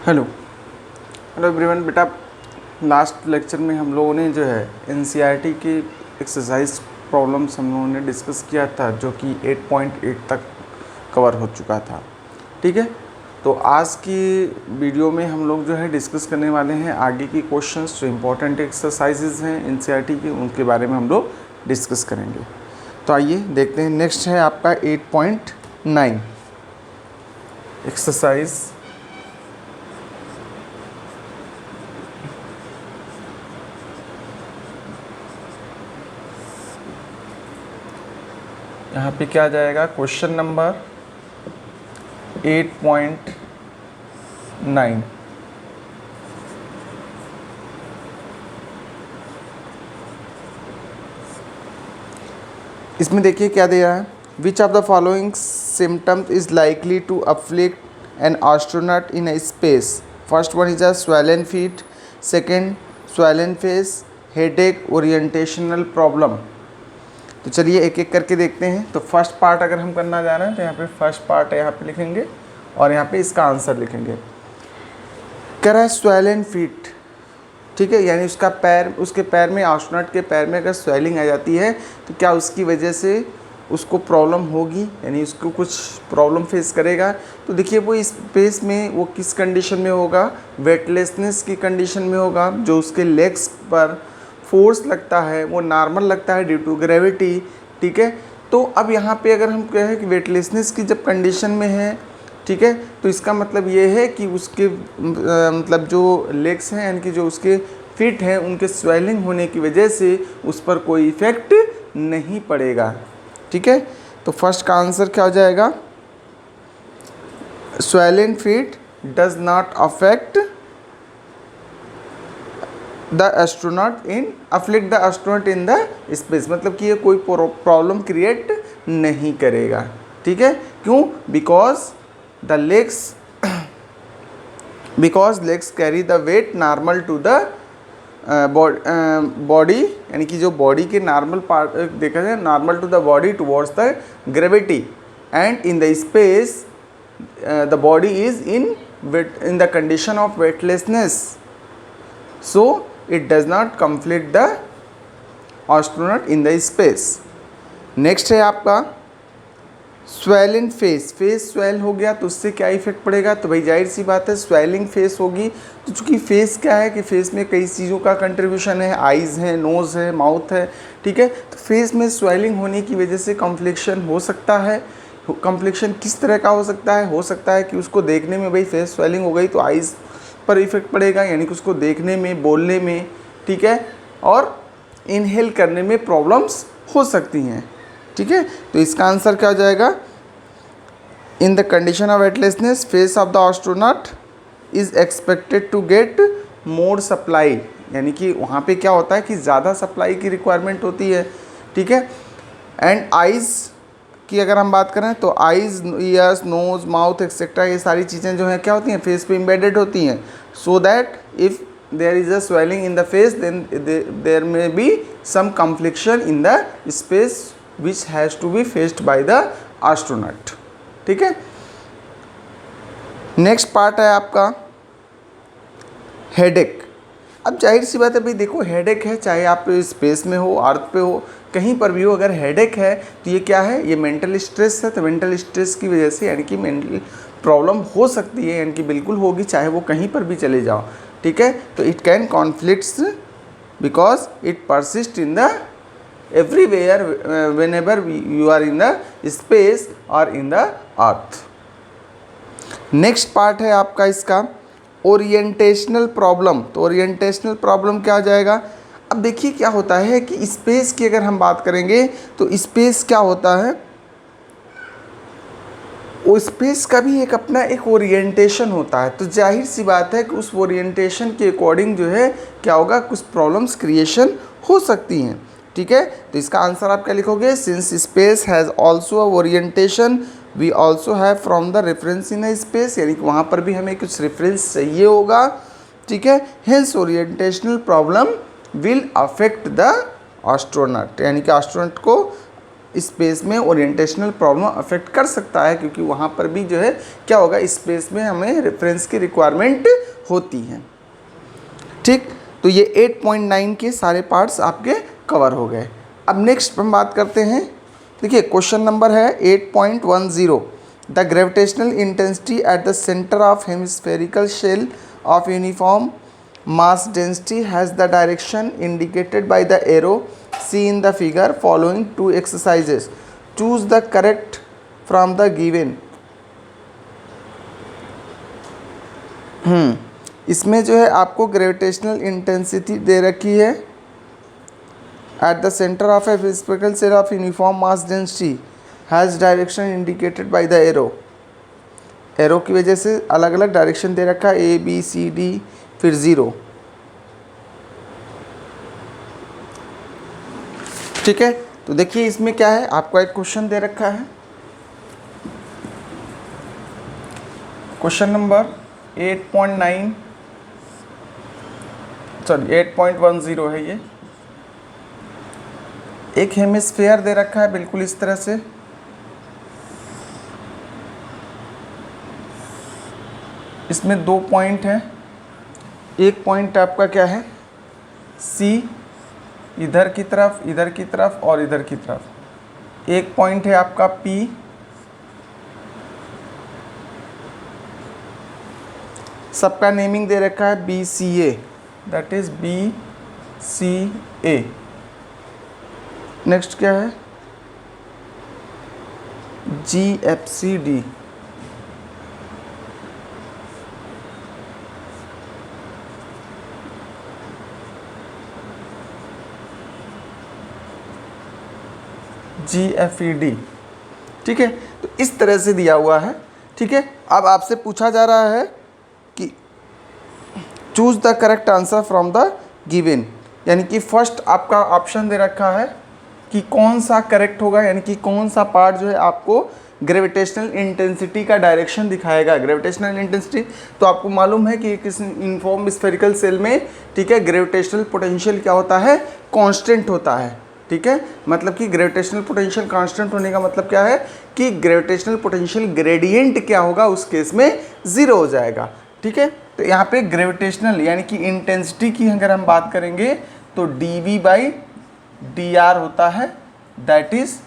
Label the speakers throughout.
Speaker 1: Hello hello everyone. बेटा, last lecture में हम लोगों ने जो है एनसीईआरटी की एक्सरसाइज प्रॉब्लम्स हम लोगों ने डिस्कस किया था, जो कि 8.8 तक कवर हो चुका था। ठीक है, तो आज की वीडियो में हम लोग जो है डिस्कस करने वाले हैं आगे की क्वेश्चंस जो इम्पोर्टेंट एक्सरसाइजेज हैं एनसीईआरटी की, उनके बारे में हम लोग डिस्कस करेंगे। तो आइए देखते हैं। नेक्स्ट है आपका 8.9 एक्सरसाइज। यहाँ पे क्या आ जाएगा? Question number 8.9। इसमें देखिए क्या दे रहा है। Which of the following symptoms is likely to afflict an astronaut in a space? First one is a swollen feet, second swollen face, headache, orientational problem. तो चलिए एक एक करके देखते हैं। तो फर्स्ट पार्ट अगर हम करना जा रहे हैं तो यहाँ पे फर्स्ट पार्ट यहाँ पे लिखेंगे और यहाँ पे इसका आंसर लिखेंगे। कह रहा है swollen feet, ठीक है, यानी उसका पैर, उसके पैर में, एस्ट्रोनॉट के पैर में अगर स्वेलिंग आ जाती है तो क्या उसकी वजह से उसको प्रॉब्लम होगी, यानी उसको कुछ प्रॉब्लम फेस करेगा। तो देखिए वो इस स्पेस में वो किस कंडीशन में होगा? वेटलेसनेस की कंडीशन में होगा। जो उसके लेग्स पर फोर्स लगता है वो नॉर्मल लगता है ड्यू टू ग्रेविटी। ठीक है, तो अब यहाँ पे अगर हम कहें कि वेटलेसनेस की जब कंडीशन में है, ठीक है, तो इसका मतलब ये है कि उसके मतलब जो लेग्स हैं, यानी कि जो उसके फिट हैं, उनके स्वेलिंग होने की वजह से उस पर कोई इफेक्ट नहीं पड़ेगा। ठीक है, तो फर्स्ट का आंसर क्या हो जाएगा? swollen feet does not affect the astronaut in afflict the astronaut in the space, मतलब कि ये कोई प्रॉब्लम क्रिएट नहीं करेगा। ठीक है, क्यों? because legs carry the weight normal to the body, यानी कि जो बॉडी के नॉर्मल पार्ट देखा जाए, normal to the body towards the gravity, and in the space the body is in the condition of weightlessness, so it does not conflict the astronaut in the space. Next है आपका swelling face. Face swell हो गया तो उससे क्या effect पड़ेगा? तो भाई जाहिर सी बात है स्वेलिंग फेस होगी। तो चूँकि फेस क्या है कि फेस में कई चीज़ों का कंट्रीब्यूशन है, आइज़ है, नोज़ है, माउथ है। ठीक है, तो फेस में स्वेलिंग होने की वजह से कॉम्प्लेक्शन हो सकता है। कॉम्प्लेक्शन किस तरह का हो सकता है? हो सकता है कि उसको देखने में, भाई फेस स्वेलिंग हो गई तो आइज़ पर इफेक्ट पड़ेगा, यानी कि उसको देखने में, बोलने में, ठीक है, और इनहेल करने में प्रॉब्लम्स हो सकती हैं। ठीक है, तो इसका आंसर क्या हो जाएगा? In the condition of weightlessness face of the astronaut is expected to get more supply, यानी कि वहाँ पे क्या होता है कि ज़्यादा सप्लाई की रिक्वायरमेंट होती है। ठीक है, एंड आइज़ की अगर हम बात करें तो eyes, ears, nose, mouth etcetera, ये सारी चीज़ें जो हैं क्या होती हैं? फेस पे इम्बेडेड होती हैं। So that if there is a swelling in the face, then there may be some confliction in the space which has to be faced by the astronaut। ठीक है, नेक्स्ट पार्ट है आपका headache. अब जाहिर सी बात है भाई, देखो हेडेक है, चाहे आप स्पेस में हो, अर्थ पे हो, कहीं पर भी हो, अगर हेडेक है तो ये क्या है? ये मेंटल स्ट्रेस है। तो मेंटल स्ट्रेस की वजह से यानी कि मेंटल प्रॉब्लम हो सकती है, यानी कि बिल्कुल होगी, चाहे वो कहीं पर भी चले जाओ। ठीक है, तो it can conflicts because it persist in the everywhere whenever you are in the space or in the earth। Next part है आपका इसका ओरिएंटेशनल प्रॉब्लम। तो ओरिएंटेशनल प्रॉब्लम क्या आ जाएगा? अब देखिए क्या होता है कि स्पेस की अगर हम बात करेंगे तो स्पेस क्या होता है, वो स्पेस का भी एक अपना एक ओरिएंटेशन होता है। तो जाहिर सी बात है कि उस ओरिएंटेशन के अकॉर्डिंग जो है क्या होगा, कुछ प्रॉब्लम्स क्रिएशन हो सकती हैं। ठीक है, तो इसका आंसर आप क्या लिखोगे? Since space has also a orientation we also have from the reference in a space, यानी कि वहाँ पर भी हमें कुछ रेफरेंस चाहिए होगा। ठीक है, hence orientational problem will affect the astronaut, यानी कि एस्ट्रोनॉट को स्पेस में ओरिएंटेशनल प्रॉब्लम अफेक्ट कर सकता है, क्योंकि वहाँ पर भी जो है क्या होगा, स्पेस में हमें रेफरेंस की रिक्वायरमेंट होती है। ठीक, तो ये 8.9 के सारे पार्ट्स आपके कवर हो गए। अब नेक्स्ट हम बात करते हैं, देखिए क्वेश्चन नंबर है 8.10, the gravitational intensity at the centre of hemispherical shell of uniform mass density has the direction indicated by the arrow see in the figure following two exercises, choose the correct from the given। इसमें जो है आपको gravitational intensity दे रखी है at the centre of a spherical shell of uniform mass density has direction indicated by the arrow. Arrow की वजह से अलग अलग डायरेक्शन दे रखा है, ए बी सी डी फिर 0। ठीक है, तो देखिए इसमें क्या है, आपको एक क्वेश्चन दे रखा है, क्वेश्चन नंबर 8.10 है ये। एक हेमिस्फीयर दे रखा है बिल्कुल इस तरह से, इसमें 2 पॉइंट हैं। एक पॉइंट आपका क्या है, सी, इधर की तरफ, इधर की तरफ और इधर की तरफ। एक पॉइंट है आपका पी, सबका नेमिंग दे रखा है B C A, that is B C A. Next क्या है, G F C D. GFED। ठीक है, तो इस तरह से दिया हुआ है। ठीक है, अब आपसे पूछा जा रहा है कि choose the correct answer from the given, यानी कि फर्स्ट आपका ऑप्शन दे रखा है कि कौन सा करेक्ट होगा, यानी कि कौन सा पार्ट जो है आपको ग्रेविटेशनल इंटेंसिटी का डायरेक्शन दिखाएगा। ग्रेविटेशनल इंटेंसिटी तो आपको मालूम है कि किस यूनिफॉर्म स्फेरिकल सेल में, ठीक है, ग्रेविटेशनल पोटेंशियल क्या होता है, कांस्टेंट होता है। ठीक है, मतलब कि ग्रेविटेशनल पोटेंशियल कांस्टेंट होने का मतलब क्या है कि ग्रेविटेशनल पोटेंशियल ग्रेडियंट क्या होगा, उस केस में 0 हो जाएगा। ठीक है, तो यहाँ पे ग्रेविटेशनल यानी कि इंटेंसिटी की अगर हम बात करेंगे तो dV/dr होता है, that is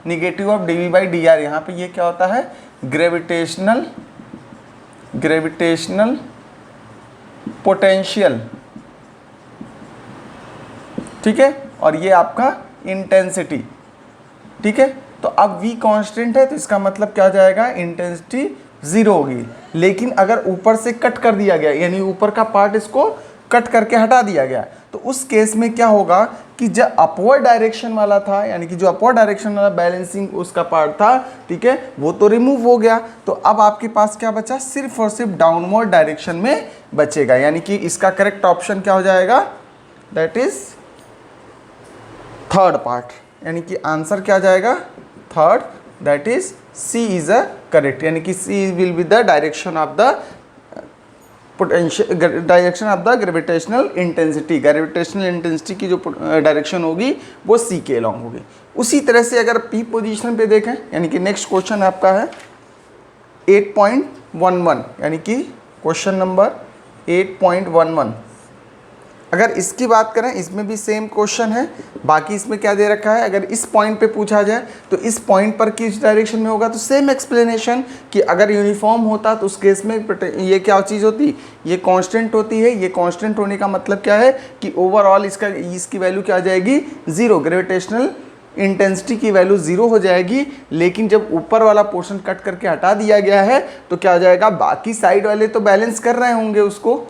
Speaker 1: negative of dV/dr। यहाँ पे ये क्या होता है, ग्रेविटेशनल पोटेंशियल। ठीक है, और ये आपका इंटेंसिटी। ठीक है, तो अब V कांस्टेंट है तो इसका मतलब क्या हो जाएगा, इंटेंसिटी 0 होगी। लेकिन अगर ऊपर से कट कर दिया गया, यानी ऊपर का पार्ट इसको कट करके हटा दिया गया, तो उस केस में क्या होगा कि जो अपवर्ड डायरेक्शन वाला था, यानी कि जो अपवर्ड डायरेक्शन वाला बैलेंसिंग उसका पार्ट था, ठीक है, वो तो रिमूव हो गया। तो अब आपके पास क्या बचा, सिर्फ और सिर्फ डाउनवर्ड डायरेक्शन में बचेगा। यानी कि इसका करेक्ट ऑप्शन क्या हो जाएगा, दैट इज थर्ड पार्ट, यानी कि आंसर क्या जाएगा, third, that is C is a correct, यानी कि C will be the direction of the potential, direction of the gravitational intensity. Gravitational intensity की जो डायरेक्शन होगी वो सी के अलॉन्ग होगी। उसी तरह से अगर पी पोजीशन पे देखें, यानी कि नेक्स्ट क्वेश्चन आपका है 8.11, यानी कि क्वेश्चन नंबर 8.11। अगर इसकी बात करें, इसमें भी सेम क्वेश्चन है, बाकी इसमें क्या दे रखा है, अगर इस पॉइंट पे पूछा जाए तो इस पॉइंट पर किस डायरेक्शन में होगा, तो सेम एक्सप्लेनेशन कि अगर यूनिफॉर्म होता तो उस केस में ये क्या चीज़ होती, ये कांस्टेंट होती है। ये कांस्टेंट होने का मतलब क्या है कि ओवरऑल इसकी वैल्यू क्या आ जाएगी, 0। ग्रेविटेशनल इंटेंसिटी की वैल्यू 0 हो जाएगी। लेकिन जब ऊपर वाला पोर्शन कट करके हटा दिया गया है तो क्या हो जाएगा, बाकी साइड वाले तो बैलेंस कर रहे होंगे उसको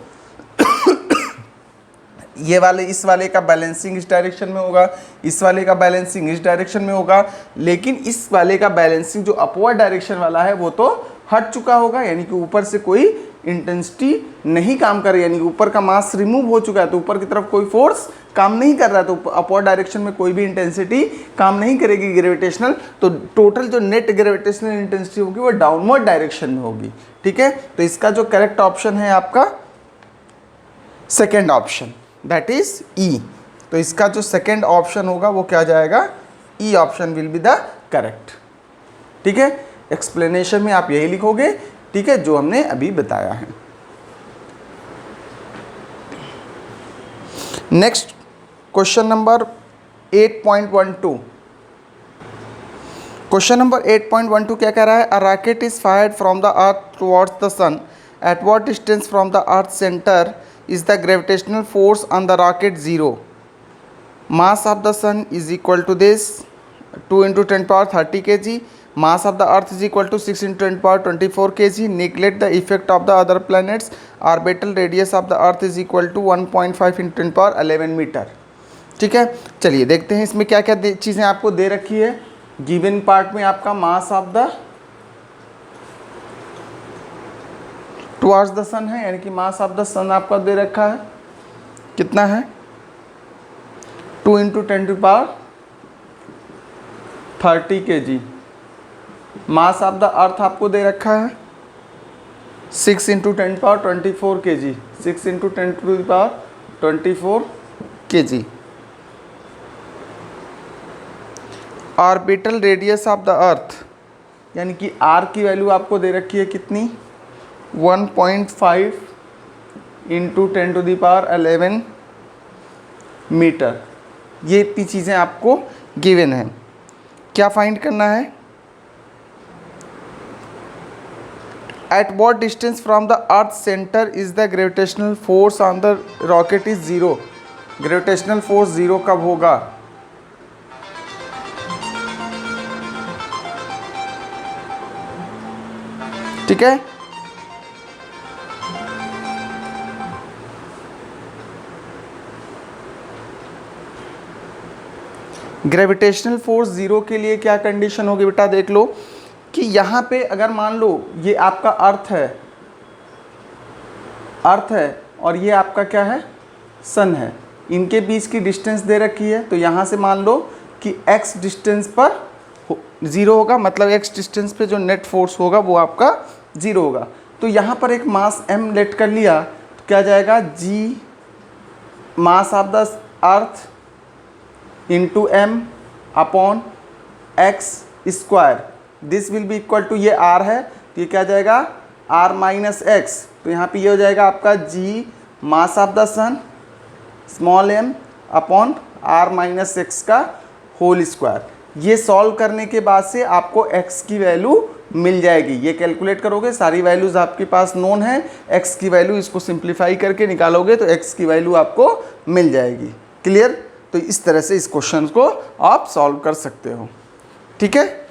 Speaker 1: ये वाले, इस वाले का बैलेंसिंग इस डायरेक्शन में होगा, इस वाले का बैलेंसिंग इस डायरेक्शन में होगा, लेकिन इस वाले का बैलेंसिंग जो अपवर्ड डायरेक्शन वाला है वो तो हट चुका होगा। यानी कि ऊपर से कोई इंटेंसिटी नहीं काम कर रही, यानी कि ऊपर का मास रिमूव हो चुका है, तो ऊपर की तरफ कोई फोर्स काम नहीं कर रहा है, तो अपवर्ड डायरेक्शन में कोई भी इंटेंसिटी काम नहीं करेगी ग्रेविटेशनल। तो टोटल जो नेट ग्रेविटेशनल इंटेंसिटी होगी वो डाउनवर्ड डायरेक्शन में होगी। ठीक है, तो इसका जो करेक्ट ऑप्शन है आपका सेकेंड ऑप्शन, दैट इज ई। तो इसका जो सेकेंड ऑप्शन होगा वो क्या जाएगा, E option will be the correct. ठीक है, एक्सप्लेनेशन में आप यही लिखोगे, ठीक है, जो हमने अभी बताया है। Next question number 8.12। Question number 8.12 क्या कह रहा है? A rocket is fired from the earth towards the sun, at what distance from the earth centre is the gravitational force on the rocket 0? Mass of the sun is equal to this 2 × 10⁻30 kg, mass of the earth is equal to 6 × 10⁻24 kg. Neglect the effect of the other planets. Orbital radius of the earth is equal to 1.5 × 10⁻11 metre. ठीक है, चलिए देखते हैं इसमें क्या क्या चीज़ें आपको दे रखी है। गिवन पार्ट में आपका mass of the towards the sun है, यानी कि मास ऑफ द सन आपका दे रखा है, कितना है? 2 × 10⁻30 kg। मास ऑफ द अर्थ आपको दे रखा है 6 × 10⁻24 kg, 6 × 10⁻24 kg। Orbital radius of the अर्थ, यानी कि आर की वैल्यू आपको दे रखी है कितनी? 1.5 × 10⁻11 मीटर। ये इतनी चीज़ें आपको गिवन हैं। क्या फाइंड करना है? At what distance from the earth centre is the gravitational force on the rocket is 0? Gravitational force 0 कब होगा? ठीक है, ग्रेविटेशनल फोर्स 0 के लिए क्या कंडीशन होगी बेटा? देख लो कि यहाँ पे अगर मान लो ये आपका अर्थ है और ये आपका क्या है? सन है। इनके बीच की डिस्टेंस दे रखी है, तो यहाँ से मान लो कि x डिस्टेंस पर 0 होगा, मतलब x डिस्टेंस पे जो नेट फोर्स होगा वो आपका 0 होगा। तो यहाँ पर एक मास m लेट कर लिया, तो क्या जाएगा? g mass of the earth into m upon x square, this will be equal to, ये r है तो ये क्या जाएगा? r minus X. तो यहाँ पे ये हो जाएगा आपका g mass of the sun small m upon r minus X का होल स्क्वायर। ये सॉल्व करने के बाद से आपको x की वैल्यू मिल जाएगी। ये कैलकुलेट करोगे, सारी वैल्यूज़ आपके पास नोन है, x की वैल्यू इसको सिंप्लीफाई करके निकालोगे तो x की वैल्यू आपको मिल जाएगी। क्लियर? तो इस तरह से इस क्वेश्चन को आप सॉल्व कर सकते हो। ठीक है।